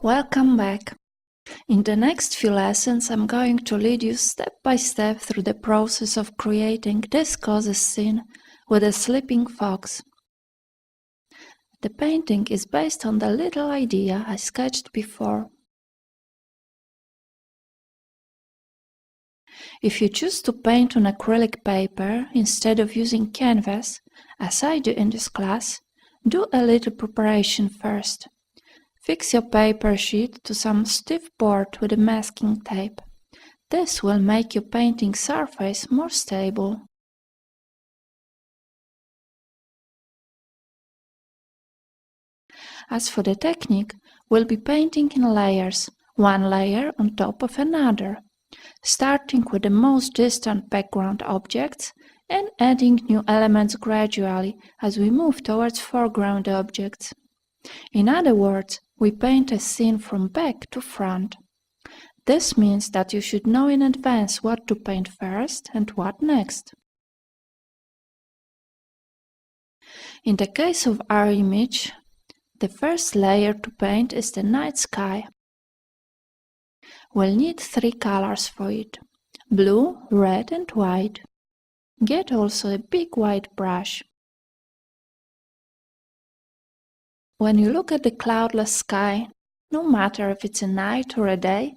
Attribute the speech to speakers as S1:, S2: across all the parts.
S1: Welcome back. In the next few lessons I'm going to lead you step by step through the process of creating this cozy scene with a sleeping fox. The painting is based on the little idea I sketched before. If you choose to paint on acrylic paper instead of using canvas, as I do in this class, do a little preparation first. Fix your paper sheet to some stiff board with a masking tape. This will make your painting surface more stable. As for the technique, we'll be painting in layers, one layer on top of another, starting with the most distant background objects and adding new elements gradually as we move towards foreground objects. In other words, we paint a scene from back to front. This means that you should know in advance what to paint first and what next. In the case of our image, the first layer to paint is the night sky. We'll need 3 colors for it: blue, red and white. Get also a big white brush. When you look at the cloudless sky, no matter if it's a night or a day,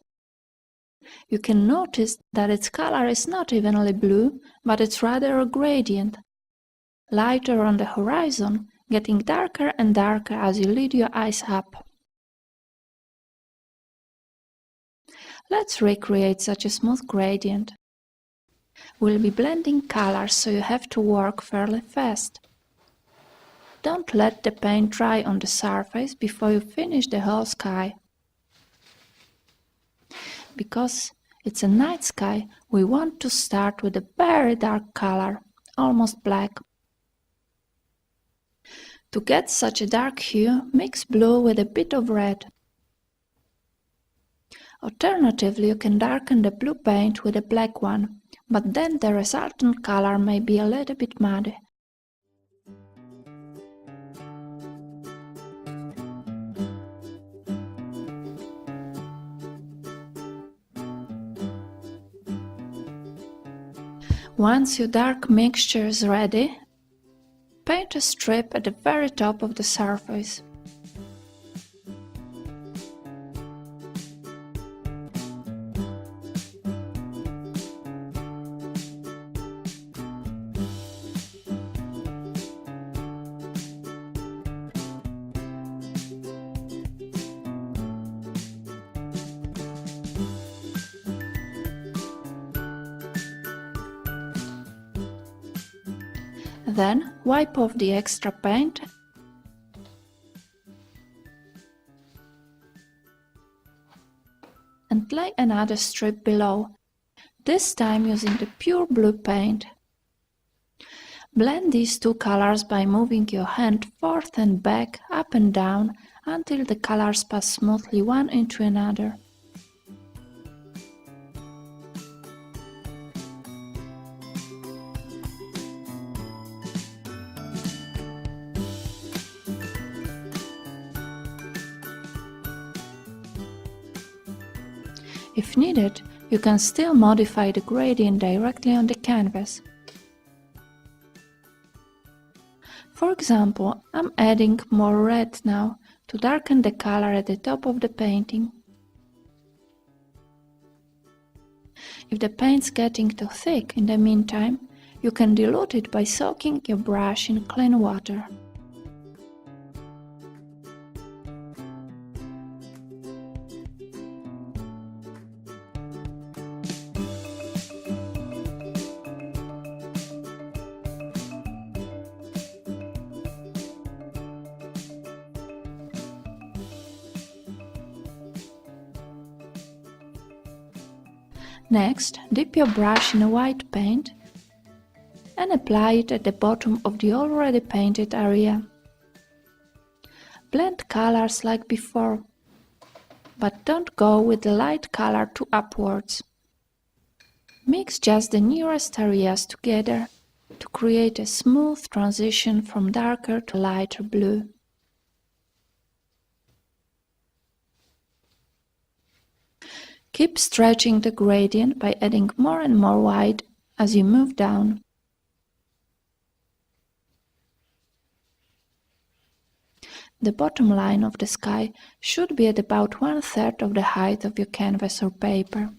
S1: you can notice that its color is not evenly blue, but it's rather a gradient, lighter on the horizon, getting darker and darker as you lead your eyes up. Let's recreate such a smooth gradient. We'll be blending colors, so you have to work fairly fast. Don't let the paint dry on the surface before you finish the whole sky. Because it's a night sky, we want to start with a very dark color, almost black. To get such a dark hue, mix blue with a bit of red. Alternatively, you can darken the blue paint with a black one, but then the resultant color may be a little bit muddy. Once your dark mixture is ready, paint a strip at the very top of the surface. Then wipe off the extra paint and lay another strip below, this time using the pure blue paint. Blend these two colors by moving your hand forth and back, up and down, until the colors pass smoothly one into another. If needed, you can still modify the gradient directly on the canvas. For example, I'm adding more red now to darken the color at the top of the painting. If the paint's getting too thick in the meantime, you can dilute it by soaking your brush in clean water. Next, dip your brush in a white paint and apply it at the bottom of the already painted area. Blend colors like before, but don't go with the light color too upwards. Mix just the nearest areas together to create a smooth transition from darker to lighter blue. Keep stretching the gradient by adding more and more white as you move down. The bottom line of the sky should be at about 1/3 of the height of your canvas or paper.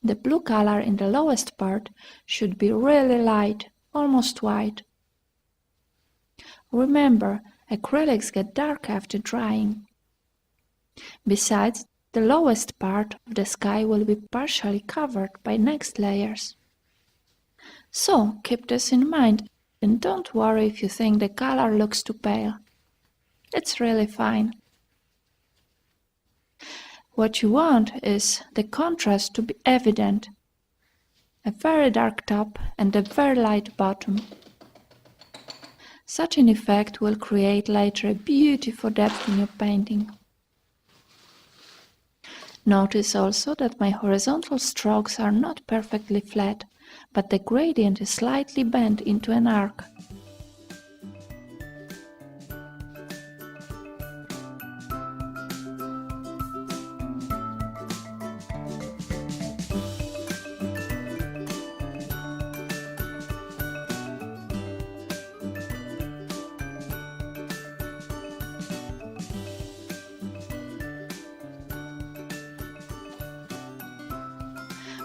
S1: The blue color in the lowest part should be really light, almost white. Remember, acrylics get dark after drying. Besides, the lowest part of the sky will be partially covered by next layers. So keep this in mind and don't worry if you think the color looks too pale. It's really fine. What you want is the contrast to be evident. A very dark top and a very light bottom. Such an effect will create later a beautiful depth in your painting. Notice also that my horizontal strokes are not perfectly flat, but the gradient is slightly bent into an arc.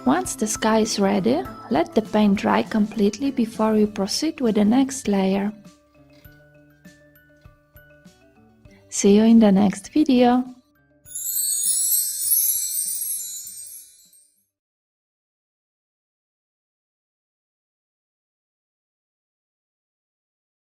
S1: Once the sky is ready, let the paint dry completely before you proceed with the next layer. See you in the next video!